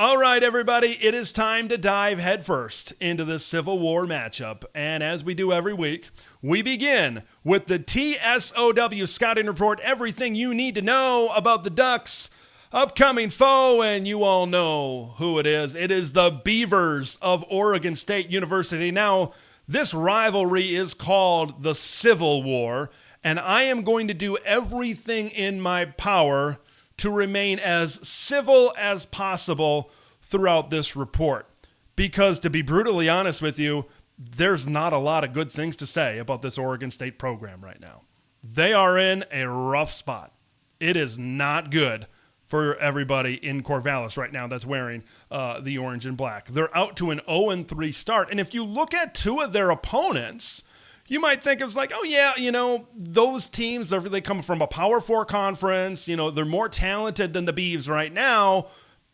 All right, everybody, it is time to dive headfirst into this Civil War matchup. And as we do every week, we begin with the TSOW scouting report, everything you need to know about the Ducks' upcoming foe, and you all know who it is. It is the Beavers of Oregon State University. Now, this rivalry is called the Civil War, and I am going to do everything in my power to remain as civil as possible throughout this report. Because to be brutally honest with you, there's not a lot of good things to say about this Oregon State program right now. They are in a rough spot. It is not good for everybody in Corvallis right now that's wearing the orange and black. They're out to an 0-3 start. And if you look at two of their opponents, you might think it's like, oh yeah, those teams, they come from a Power 4 conference, they're more talented than the Beavs right now.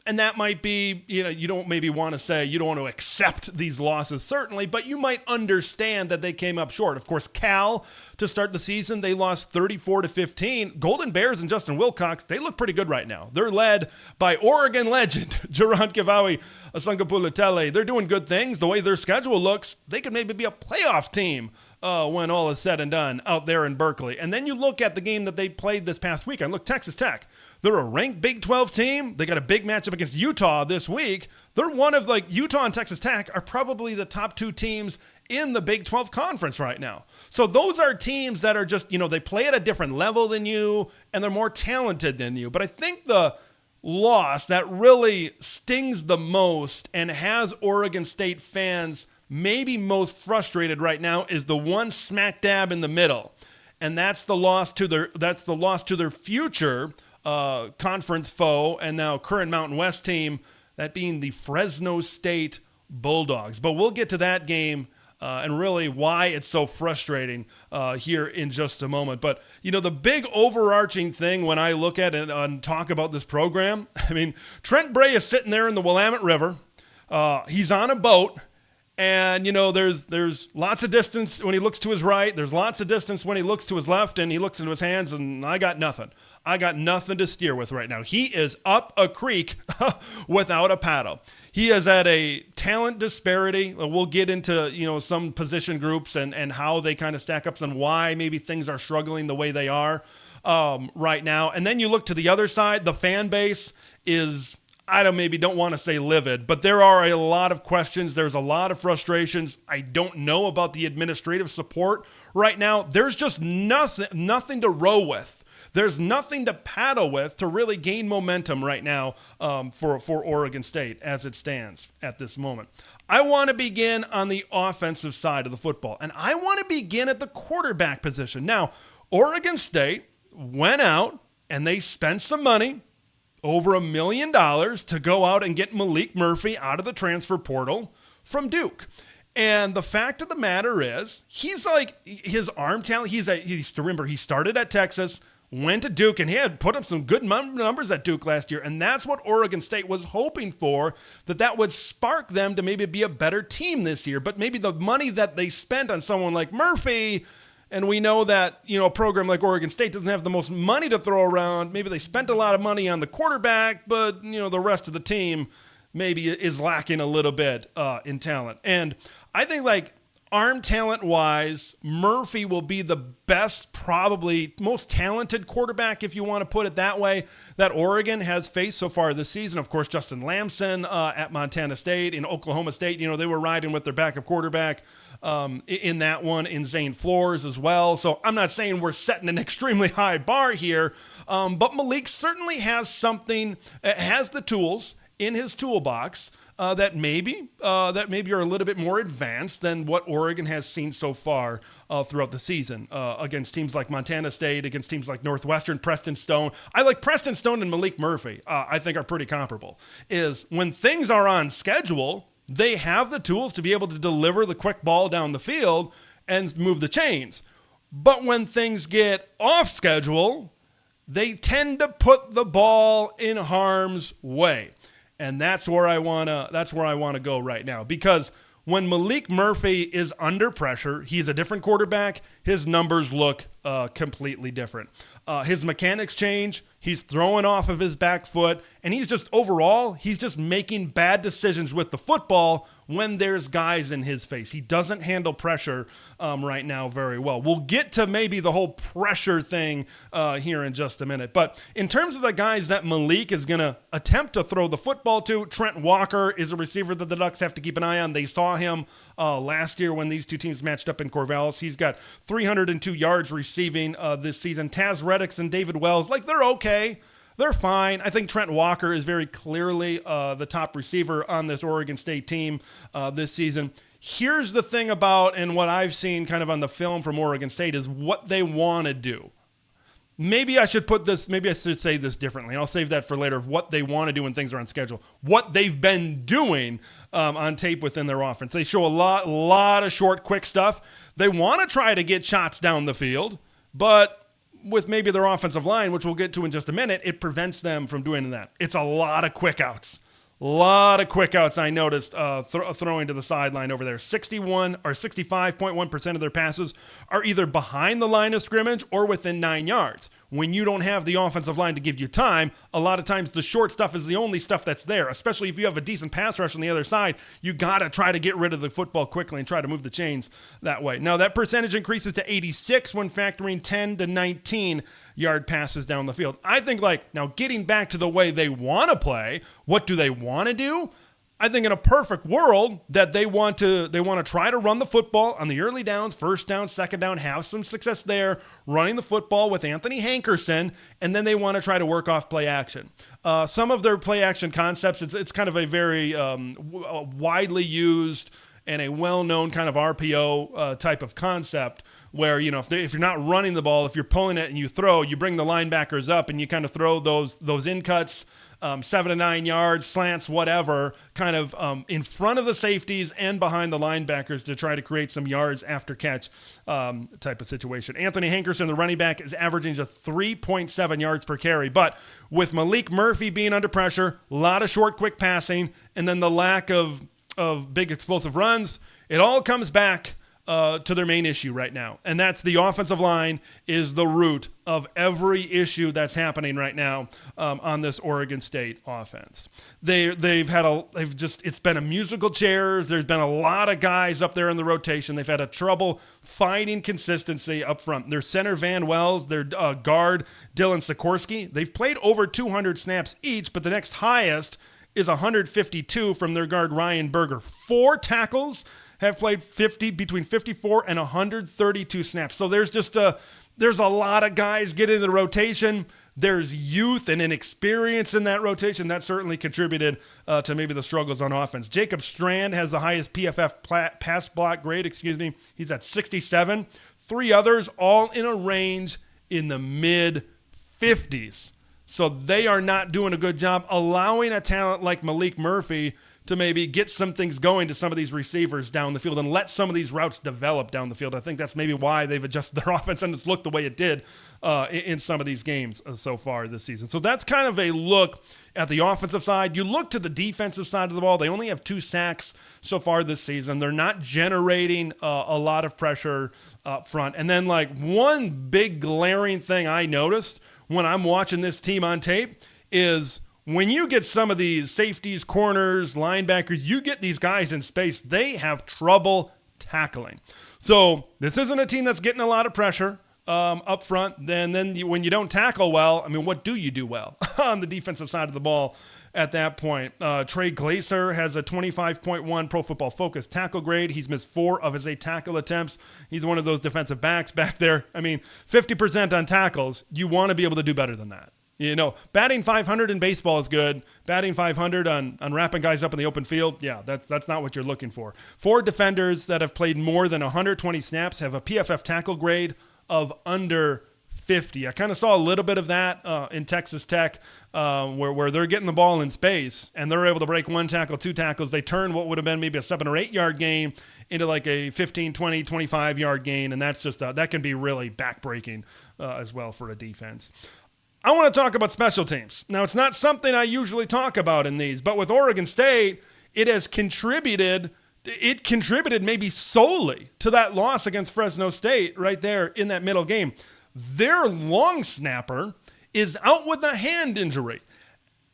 And that might be, you don't maybe want to say, you don't want to accept these losses, certainly, but you might understand that they came up short. Of course, Cal, to start the season, they lost 34-15. Golden Bears and Justin Wilcox, they look pretty good right now. They're led by Oregon legend, Jaron Kivawi, Asankapulatele. They're doing good things. The way their schedule looks, they could maybe be a playoff team when all is said and done out there in Berkeley. And then you look at the game that they played this past weekend. Look, Texas Tech. They're a ranked Big 12 team. They got a big matchup against Utah this week. They're one of, Utah and Texas Tech are probably the top two teams in the Big 12 conference right now. So those are teams that are just, they play at a different level than you, and they're more talented than you. But I think the loss that really stings the most and has Oregon State fans maybe most frustrated right now is the one smack dab in the middle. And that's the loss to their future conference foe and now current Mountain West team, that being the Fresno State Bulldogs. But we'll get to that game and really why it's so frustrating here in just a moment. But, the big overarching thing when I look at it and talk about this program, Trent Bray is sitting there in the Willamette River. He's on a boat. And, there's lots of distance when he looks to his right. There's lots of distance when he looks to his left, and he looks into his hands, and I got nothing. I got nothing to steer with right now. He is up a creek without a paddle. He is at a talent disparity. We'll get into, some position groups and how they kind of stack up and why maybe things are struggling the way they are right now. And then you look to the other side, the fan base is, I don't want to say livid, but there are a lot of questions. There's a lot of frustrations. I don't know about the administrative support right now. There's just nothing to row with. There's nothing to paddle with to really gain momentum right now for Oregon State as it stands at this moment. I want to begin on the offensive side of the football, and I want to begin at the quarterback position. Now, Oregon State went out and they spent some money, over $1 million, to go out and get Malik Murphy out of the transfer portal from Duke. And the fact of the matter is, he's his arm talent. Remember, he started at Texas, went to Duke, and he had put up some good numbers at Duke last year. And that's what Oregon State was hoping for, that would spark them to maybe be a better team this year. But maybe the money that they spent on someone like Murphy, and we know that, a program like Oregon State doesn't have the most money to throw around. Maybe they spent a lot of money on the quarterback, but, the rest of the team maybe is lacking a little bit in talent. And I think, arm talent-wise, Murphy will be the best, probably most talented quarterback, if you want to put it that way, that Oregon has faced so far this season. Of course, Justin Lamson at Montana State. In Oklahoma State, they were riding with their backup quarterback in that one, in Zane Flores as well. So I'm not saying we're setting an extremely high bar here, but Malik certainly has has the tools in his toolbox that maybe are a little bit more advanced than what Oregon has seen so far throughout the season against teams like Montana State, against teams like Northwestern, Preston Stone. I like Preston Stone and Malik Murphy. I think are pretty comparable. Is when things are on schedule, they have the tools to be able to deliver the quick ball down the field and move the chains. But when things get off schedule, they tend to put the ball in harm's way. And that's where I want to go right now, because when Malik Murphy is under pressure, he's a different quarterback. His numbers look completely different. His mechanics change. He's throwing off of his back foot, and he's just making bad decisions with the football when there's guys in his face. He doesn't handle pressure right now very well. We'll get to maybe the whole pressure thing here in just a minute. But in terms of the guys that Malik is going to attempt to throw the football to, Trent Walker is a receiver that the Ducks have to keep an eye on. They saw him last year when these two teams matched up in Corvallis. He's got 302 yards receiving this season. Taz Reddix and David Wells, they're okay. They're fine. I think Trent Walker is very clearly the top receiver on this Oregon State team this season. Here's the thing about, and what I've seen kind of on the film from Oregon State, is what they want to do. Maybe I should say this differently. I'll save that for later, of what they want to do when things are on schedule. What they've been doing on tape within their offense. They show a lot of short, quick stuff. They want to try to get shots down the field, but with maybe their offensive line, which we'll get to in just a minute, it prevents them from doing that. It's a lot of quick outs. I noticed throwing to the sideline over there. 65.1% of their passes are either behind the line of scrimmage or within 9 yards. When you don't have the offensive line to give you time, a lot of times the short stuff is the only stuff that's there, especially if you have a decent pass rush on the other side. You got to try to get rid of the football quickly and try to move the chains that way. Now, that percentage increases to 86 when factoring 10 to 19 yard passes down the field. I think, now getting back to the way they want to play, what do they want to do? I think in a perfect world that they want to try to run the football on the early downs, first down, second down, have some success there, running the football with Anthony Hankerson, and then they want to try to work off play action. Some of their play action concepts, it's kind of a very widely used and a well-known kind of RPO type of concept where, if you're not running the ball, if you're pulling it and you throw, you bring the linebackers up and you kind of throw those in cuts, 7 to 9 yards, slants, whatever, kind of in front of the safeties and behind the linebackers to try to create some yards after catch type of situation. Anthony Hankerson, the running back, is averaging just 3.7 yards per carry. But with Malik Murphy being under pressure, a lot of short, quick passing, and then the lack of big explosive runs, it all comes back to their main issue right now. And that's the offensive line is the root of every issue that's happening right now on this Oregon State offense. It's been a musical chairs. There's been a lot of guys up there in the rotation. They've had a trouble finding consistency up front. Their center Van Wells, their guard Dylan Sikorsky, they've played over 200 snaps each, but the next highest is 152 from their guard Ryan Berger. 4 tackles have played between 54 and 132 snaps. So there's a lot of guys getting in the rotation. There's youth and inexperience in that rotation. That certainly contributed to maybe the struggles on offense. Jacob Strand has the highest PFF pass block grade, He's at 67. 3 others all in a range in the mid-50s. So they are not doing a good job allowing a talent like Malik Murphy to maybe get some things going to some of these receivers down the field and let some of these routes develop down the field. I think that's maybe why they've adjusted their offense and it's looked the way it did in some of these games so far this season. So that's kind of a look at the offensive side. You look to the defensive side of the ball. They only have 2 sacks so far this season. They're not generating a lot of pressure up front. And then one big glaring thing I noticed when I'm watching this team on tape is when you get some of these safeties, corners, linebackers, you get these guys in space, they have trouble tackling. So this isn't a team that's getting a lot of pressure up front. Then when you don't tackle well, what do you do well on the defensive side of the ball at that point? Trey Glaser has a 25.1 Pro Football Focus tackle grade. He's missed 4 of his 8 tackle attempts. He's one of those defensive backs back there. 50% on tackles. You want to be able to do better than that. Batting 500 in baseball is good. Batting 500 on wrapping guys up in the open field, yeah, that's not what you're looking for. 4 defenders that have played more than 120 snaps have a PFF tackle grade of under 50. I kind of saw a little bit of that in Texas Tech where they're getting the ball in space and they're able to break 1 tackle, 2 tackles. They turn what would have been maybe a 7 or 8 yard gain into a 15, 20, 25 yard gain, and that's just that can be really backbreaking as well for a defense. I want to talk about special teams. Now, it's not something I usually talk about in these, but with Oregon State, it contributed maybe solely to that loss against Fresno State right there in that middle game. their long snapper is out with a hand injury.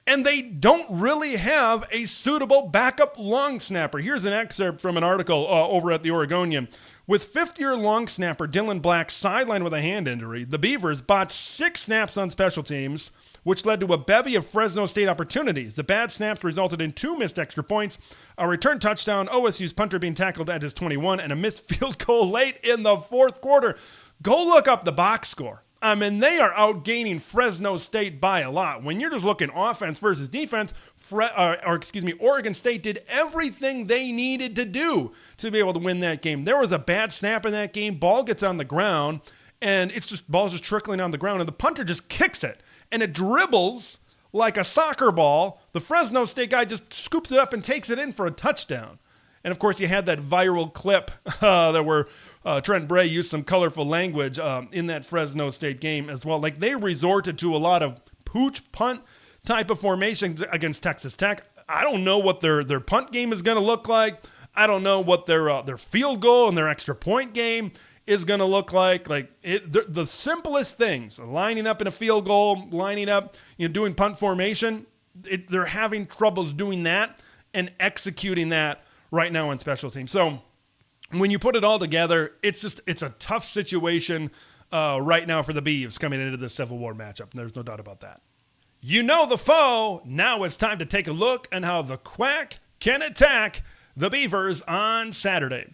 And they don't really have a suitable backup long snapper. Here's an excerpt from an article over at the Oregonian. With fifth-year long snapper Dylan Black sidelined with a hand injury, the Beavers botched 6 snaps on special teams, which led to a bevy of Fresno State opportunities. The bad snaps resulted in 2 missed extra points, a return touchdown, OSU's punter being tackled at his 21, and a missed field goal late in the fourth quarter. Go look up the box score. I mean, they are outgaining Fresno State by a lot. When you're just looking offense versus defense, Oregon State did everything they needed to do to be able to win that game. There was a bad snap in that game. Ball gets on the ground, and ball's just trickling on the ground, and the punter just kicks it, and it dribbles like a soccer ball. The Fresno State guy just scoops it up and takes it in for a touchdown. And, of course, you had that viral clip where Trent Bray used some colorful language in that Fresno State game as well. Like, they resorted to a lot of pooch punt type of formations against Texas Tech. I don't know what their punt game is going to look like. I don't know what their field goal and their extra point game is going to look like. The simplest things, lining up in a field goal, lining up, doing punt formation, they're having troubles doing that and executing that right now on special teams. So when you put it all together, it's a tough situation right now for the Beavs coming into this Civil War matchup. There's no doubt about that. You know the foe. Now it's time to take a look at how the Quack can attack the Beavers on Saturday.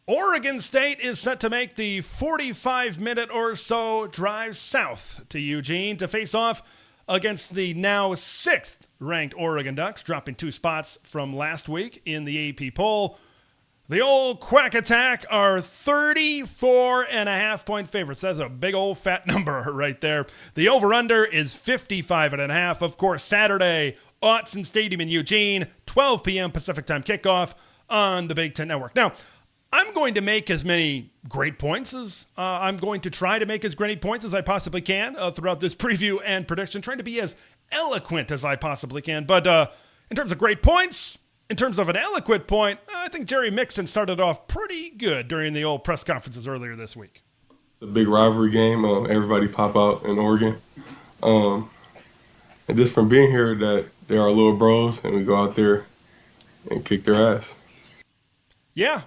Oregon State is set to make the 45-minute or so drive south to Eugene to face off against the now 6th-ranked Oregon Ducks, dropping 2 spots from last week in the AP poll. The old Quack Attack are 34.5-point favorites. That's a big old fat number right there. The over-under is 55.5. Of course, Saturday, Autzen Stadium in Eugene, 12 p.m. Pacific Time kickoff on the Big Ten Network. Now, I'm going to make as many great points as I'm going to try to make as great points as I possibly can throughout this preview and prediction, trying to be as eloquent as I possibly can. But in terms of great points, in terms of an eloquent point, I think Jerry Mixon started off pretty good during the old press conferences earlier this week. It's a big rivalry game. Everybody pop out in Oregon. And just from being here that they are little bros and we go out there and kick their ass. Yeah,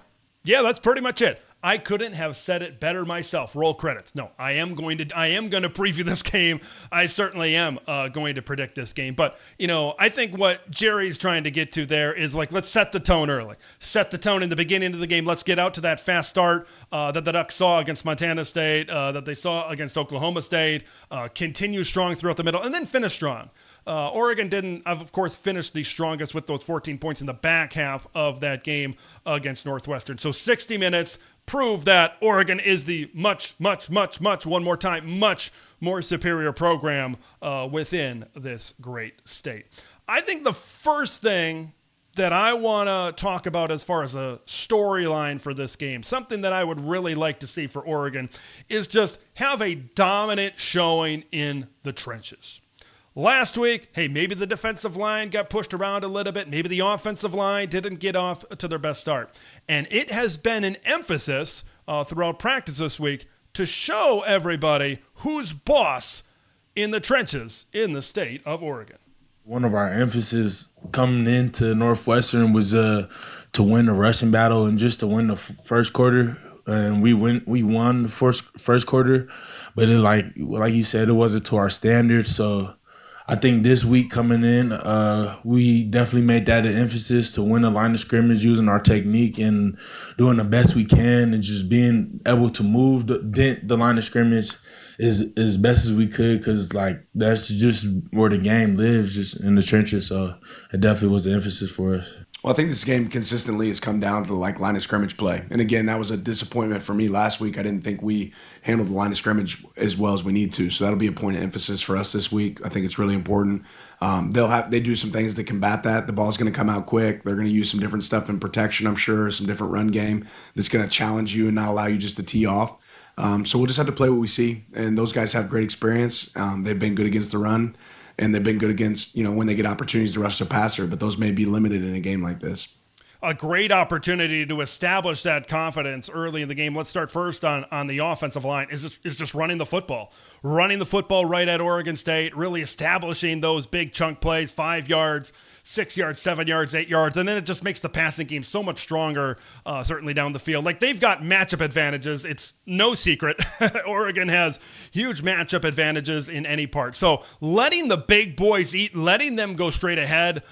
that's pretty much it. I couldn't have said it better myself. Roll credits. No, I am going to preview this game. I certainly am going to predict this game. But, I think what Jerry's trying to get to there is let's set the tone early. Set the tone in the beginning of the game. Let's get out to that fast start that the Ducks saw against Montana State, that they saw against Oklahoma State, continue strong throughout the middle, and then finish strong. Oregon didn't, of course, finish the strongest with those 14 points in the back half of that game against Northwestern. So 60 minutes prove that Oregon is the much more superior program within this great state. I think the first thing that I want to talk about as far as a storyline for this game, something that I would really like to see for Oregon, is just have a dominant showing in the trenches. Last week, maybe the defensive line got pushed around a little bit. Maybe the offensive line didn't get off to their best start. And it has been an emphasis throughout practice this week to show everybody who's boss in the trenches in the state of Oregon. One of our emphasis coming into Northwestern was to win the rushing battle and just to win the first quarter. And we won the first quarter, but like you said, it wasn't to our standards. So I think this week coming in, we definitely made that an emphasis to win the line of scrimmage using our technique and doing the best we can and just being able to move the line of scrimmage as best as we could, because that's just where the game lives, just in the trenches. So it definitely was an emphasis for us. Well, I think this game consistently has come down to the line of scrimmage play. And again, that was a disappointment for me last week. I didn't think we handled the line of scrimmage as well as we need to. So that'll be a point of emphasis for us this week. I think it's really important. They do some things to combat that. The ball's going to come out quick. They're going to use some different stuff in protection, I'm sure, some different run game that's going to challenge you and not allow you just to tee off. So we'll just have to play what we see. And those guys have great experience. They've been good against the run. And they've been good against, when they get opportunities to rush the passer, but those may be limited in a game like this. a great opportunity to establish that confidence early in the game. Let's start first on the offensive line. Is just running the football right at Oregon State, really establishing those big chunk plays, 5 yards, 6 yards, 7 yards, 8 yards, and then it just makes the passing game so much stronger, certainly down the field. Like, they've got matchup advantages. It's no secret. Oregon has huge matchup advantages in any part. So letting the big boys eat, letting them go straight ahead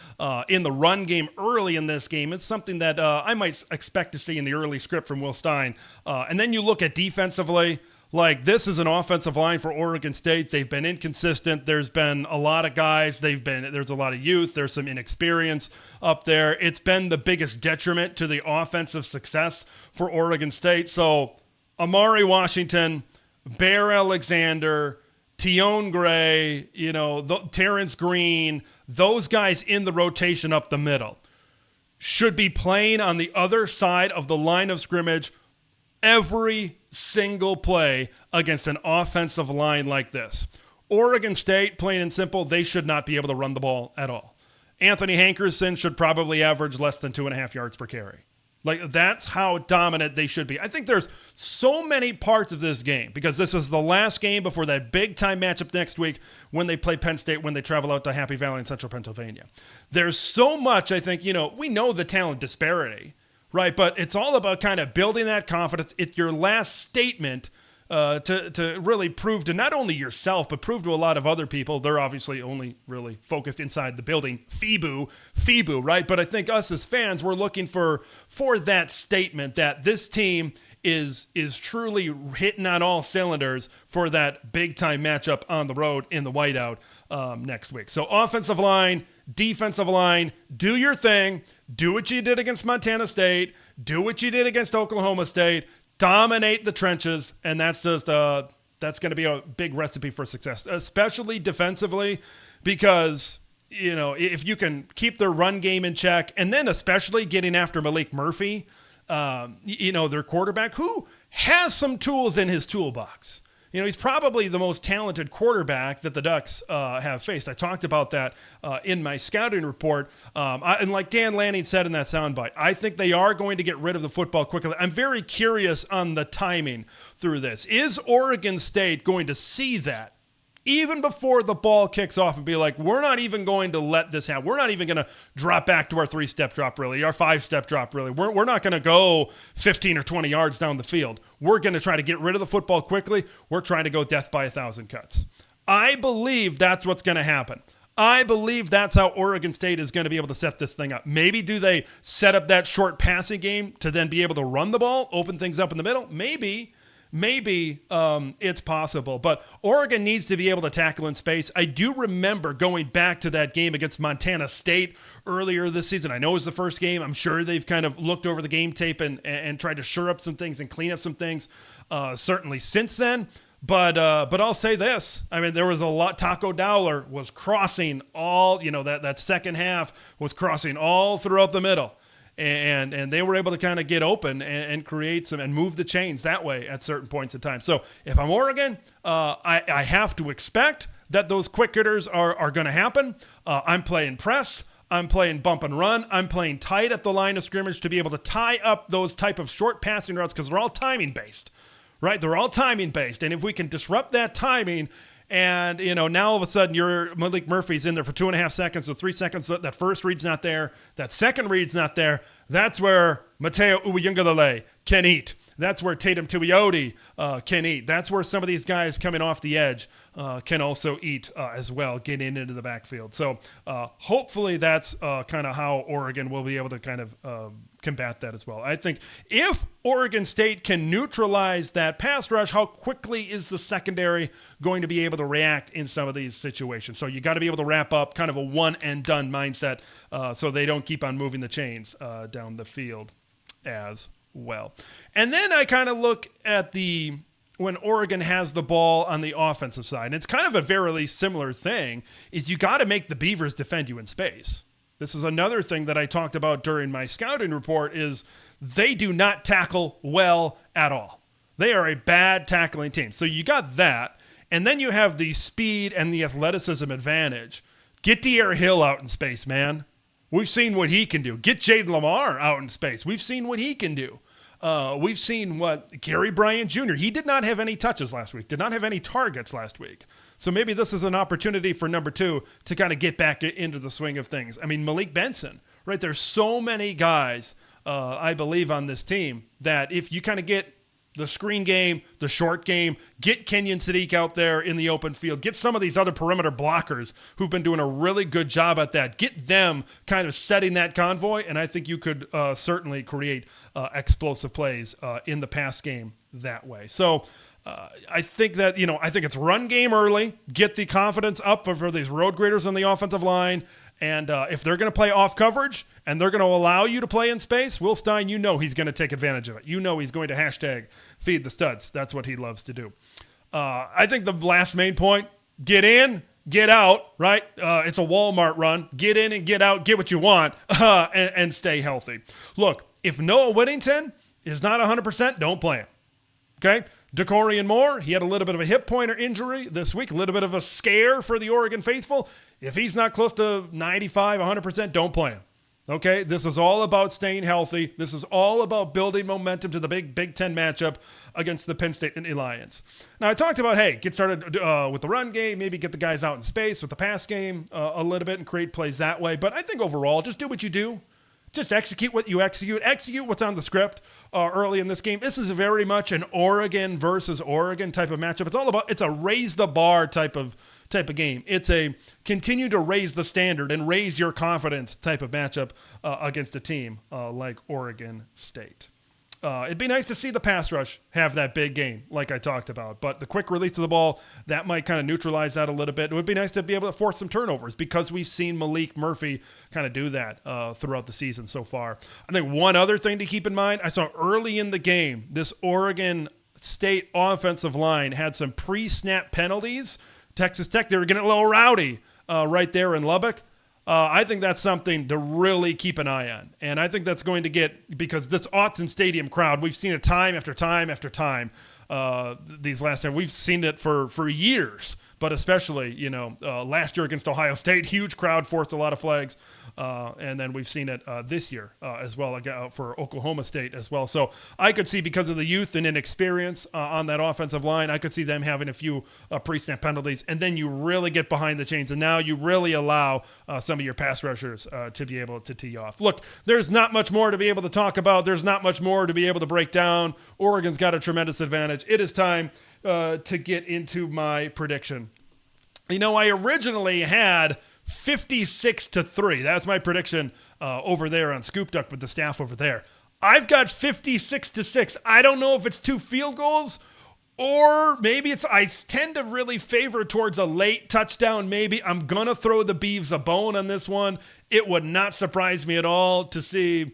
in the run game early in this game is something that I might expect to see in the early script from Will Stein. And then you look at defensively. Like, this is an offensive line for Oregon State. They've been inconsistent. There's been a lot of guys. There's a lot of youth. There's some inexperience up there. It's been the biggest detriment to the offensive success for Oregon State. So Amari Washington, Bear Alexander, Tion Gray, Terrence Green, those guys in the rotation up the middle should be playing on the other side of the line of scrimmage every single play against an offensive line like this. Oregon State, plain and simple, they should not be able to run the ball at all. Anthony Hankerson should probably average less than 2.5 yards per carry. Like, that's how dominant they should be. I think there's so many parts of this game, because this is the last game before that big-time matchup next week when they play Penn State, when they travel out to Happy Valley in central Pennsylvania. There's so much, I think, we know the talent disparity, right? But it's all about kind of building that confidence. It's your last statement to really prove to not only yourself, but prove to a lot of other people. They're obviously only really focused inside the building. FIBU, right? But I think us as fans, we're looking for that statement that this team is truly hitting on all cylinders for that big-time matchup on the road in the whiteout next week. So offensive line, defensive line, do your thing. Do what you did against Montana State. Do what you did against Oklahoma State. Dominate the trenches, and that's just that's going to be a big recipe for success, especially defensively, because if you can keep their run game in check, and then especially getting after Malik Murphy, their quarterback, who has some tools in his toolbox. He's probably the most talented quarterback that the Ducks have faced. I talked about that in my scouting report. And like Dan Lanning said in that soundbite, I think they are going to get rid of the football quickly. I'm very curious on the timing through this. Is Oregon State going to see that even before the ball kicks off and be like, we're not even going to let this happen. We're not even going to drop back to our 3-step drop, really, our 5-step drop, really. We're not going to go 15 or 20 yards down the field. We're going to try to get rid of the football quickly. We're trying to go death by 1,000 cuts. I believe that's what's going to happen. I believe that's how Oregon State is going to be able to set this thing up. Maybe do they set up that short passing game to then be able to run the ball, open things up in the middle? Maybe it's possible, but Oregon needs to be able to tackle in space. I do remember going back to that game against Montana State earlier this season. I know it was the first game. I'm sure they've kind of looked over the game tape and tried to shore up some things and clean up some things, certainly since then. But I'll say this. I mean, there was a lot. Taco Dowler was crossing all, that second half was crossing all throughout the middle. And they were able to kind of get open and create some and move the chains that way at certain points in time. So if I'm Oregon, I have to expect that those quick hitters are going to happen. I'm playing press. I'm playing bump and run. I'm playing tight at the line of scrimmage to be able to tie up those type of short passing routes, because they're all timing based, right? They're all timing based. And if we can disrupt that timing, and, now all of a sudden Malik Murphy's in there for 2.5 seconds or 3 seconds. That first read's not there. That second read's not there. That's where Mateo Uyunglele can eat. That's where Tatum Tuioti can eat. That's where some of these guys coming off the edge can also eat as well, getting into the backfield. So hopefully that's kind of how Oregon will be able to kind of combat that as well. I think if Oregon State can neutralize that pass rush, how quickly is the secondary going to be able to react in some of these situations? So you got to be able to wrap up kind of a one and done mindset so they don't keep on moving the chains down the field as well. And then I kind of look at when Oregon has the ball on the offensive side, and it's kind of a very similar thing, is you got to make the Beavers defend you in space. This is another thing that I talked about during my scouting report, is they do not tackle well at all. They are a bad tackling team. So you got that, and then you have the speed and the athleticism advantage. Get De'Aaron Hill out in space, man. We've seen what he can do. Get Jaden Lamar out in space. We've seen what he can do. We've seen what Gary Bryant Jr., he did not have any touches last week, did not have any targets last week. So maybe this is an opportunity for number 2 to kind of get back into the swing of things. I mean, Malik Benson, right? There's so many guys, I believe, on this team that if you kind of get the screen game, the short game, get Kenyon Sadiq out there in the open field, get some of these other perimeter blockers who've been doing a really good job at that, get them kind of setting that convoy, and I think you could certainly create explosive plays in the pass game that way. So I think that, I think it's run game early, get the confidence up for these road graders on the offensive line. And if they're going to play off coverage and they're going to allow you to play in space, Will Stein, he's going to take advantage of it. He's going to hashtag feed the studs. That's what he loves to do. I think the last main point, get in, get out, right? It's a Walmart run. Get in and get out, get what you want, and stay healthy. Look, if Noah Whittington is not 100%, don't play him. Okay? DeCorian Moore, he had a little bit of a hip pointer injury this week, a little bit of a scare for the Oregon faithful. If he's not close to 95, 100%, don't play him. Okay? This is all about staying healthy. This is all about building momentum to the Big Ten matchup against the Penn State Alliance. Now, I talked about, get started with the run game, maybe get the guys out in space with the pass game a little bit and create plays that way. But I think overall, just do what you do. Just execute what you execute. Execute what's on the script early in this game. This is very much an Oregon versus Oregon type of matchup. It's a raise the bar type of game. It's a continue to raise the standard and raise your confidence type of matchup against a team like Oregon State. It'd be nice to see the pass rush have that big game like I talked about, but the quick release of the ball, that might kind of neutralize that a little bit. It would be nice to be able to force some turnovers because we've seen Malik Murphy kind of do that throughout the season so far. I think one other thing to keep in mind, I saw early in the game, this Oregon State offensive line had some pre-snap penalties. Texas Tech, they were getting a little rowdy right there in Lubbock. I think that's something to really keep an eye on. And I think that's going to because this Autzen Stadium crowd, we've seen it time after time after time these last times. We've seen it for years, but especially, last year against Ohio State, huge crowd, forced a lot of flags. And then we've seen it this year as well for Oklahoma State as well. So I could see, because of the youth and inexperience on that offensive line, I could see them having a few pre-snap penalties. And then you really get behind the chains. And now you really allow some of your pass rushers to be able to tee off. Look, there's not much more to be able to talk about. There's not much more to be able to break down. Oregon's got a tremendous advantage. It is time to get into my prediction. I originally had 56-3. That's my prediction over there on Scoop Duck with the staff over there. I've got 56-6. I don't know if it's 2 field goals or maybe I tend to really favor towards a late touchdown. Maybe I'm going to throw the Beavs a bone on this one. It would not surprise me at all to see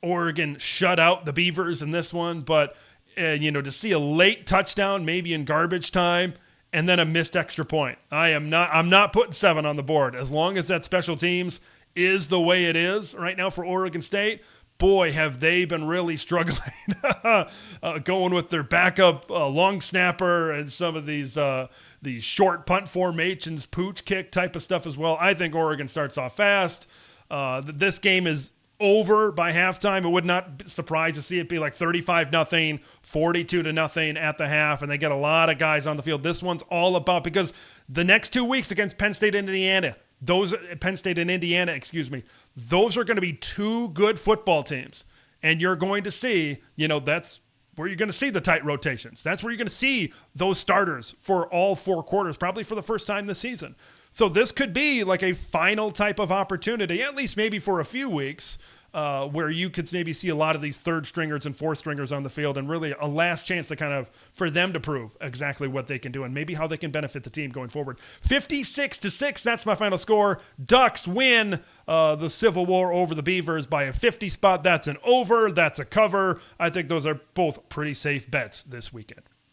Oregon shut out the Beavers in this one, but to see a late touchdown, maybe in garbage time, and then a missed extra point. I'm not putting 7 on the board. As long as that special teams is the way it is right now for Oregon State, boy, have they been really struggling going with their backup long snapper and some of these short punt formations, pooch kick type of stuff as well. I think Oregon starts off fast. This game is over by halftime. It would not surprise to see it be like 35-0, 42-0 at the half, and they get a lot of guys on the field. This one's all about, because the next 2 weeks against Penn State and Indiana, those are going to be 2 good football teams, and you're going to see, that's where you're going to see the tight rotations. That's where you're going to see those starters for all 4 quarters, probably for the first time this season. So this could be like a final type of opportunity, at least maybe for a few weeks, where you could maybe see a lot of these 3rd stringers and 4th stringers on the field, and really a last chance to for them to prove exactly what they can do and maybe how they can benefit the team going forward. 56-6, that's my final score. Ducks win the Civil War over the Beavers by a 50 spot. That's an over. That's a cover. I think those are both pretty safe bets this weekend.